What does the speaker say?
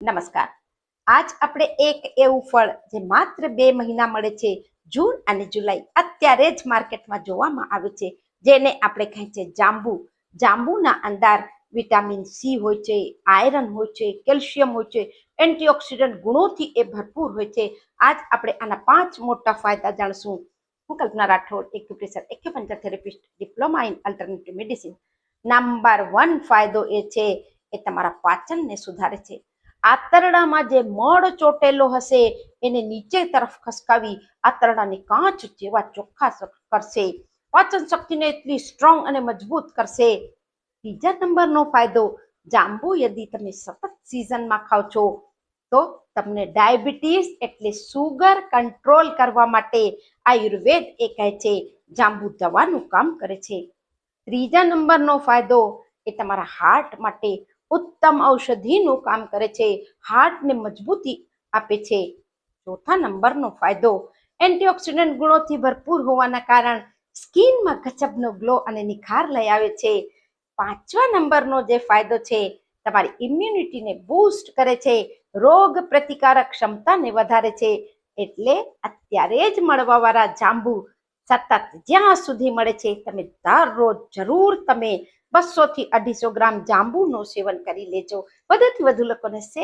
નમસ્કાર. આજ આપણે એક એવું ફળ જે માત્ર 2 મહિના મળે છે, જૂન અને જુલાઈ, અત્યારે જ માર્કેટમાં જોવામાં આવે છે, જેને આપણે કહીએ છીએ જાંબુ. જાંબુના અંદર વિટામિન સી હોય છે, આયરન હોય છે, કેલ્શિયમ હોય છે, એન્ટીઓક્સિડન્ટ ગુણોથી એ ભરપૂર હોય છે. આજ આપણે આના 5 મોટા ફાયદા જાણશું. હું Kalpana Rathod, acupressure acupuncture therapist, diploma in alternative medicine. Number 1 ફાયદો એ છે એ તમારા પાચનને સુધારે છે. આંતરડામાં જે મળ ચોટેલો હશે એને નીચે તરફ ખસકાવી આંતરડાને કાચ જેવા ચોખ્ખા કરશે. પાચન શક્તિને એટલી સ્ટ્રોંગ અને મજબૂત કરશે. બીજા નંબરનો ફાયદો, જાંબુ યદી તમે સતત સિઝનમાં ખાવ છો તો તમને ડાયાબિટીસ એટલે સુગર કંટ્રોલ કરવા માટે આયુર્વેદ એ કહે છે જાંબુ દવાનું કામ કરે છે. ત્રીજા નંબરનો ફાયદો એ તમારા હાર્ટ માટે ઉત્તમ ઔષધિનું કામ કરે છે, હાર્ટને મજબૂતી આપે છે. ચોથા નંબરનો ફાયદો, એન્ટીઓક્સિડન્ટ ગુણોથી ભરપૂર હોવાના કારણ સ્કિનમાં ગજબનો ગ્લો અને નિખાર લઈ આવે છે. પાંચમા નંબરનો જે ફાયદો છે, તમારી ઇમ્યુનિટીને બૂસ્ટ કરે છે, રોગ પ્રતિકારક ક્ષમતાને વધારે છે. એટલે અત્યારે જ મળવાવાળા જાંબુ સતત જ્યાં સુધી મળે છે તમે દરરોજ જરૂર તમે 200 થી 250 ગ્રામ જાંબુનું સેવન કરી લેજો. વધુથી વધુ લોકોને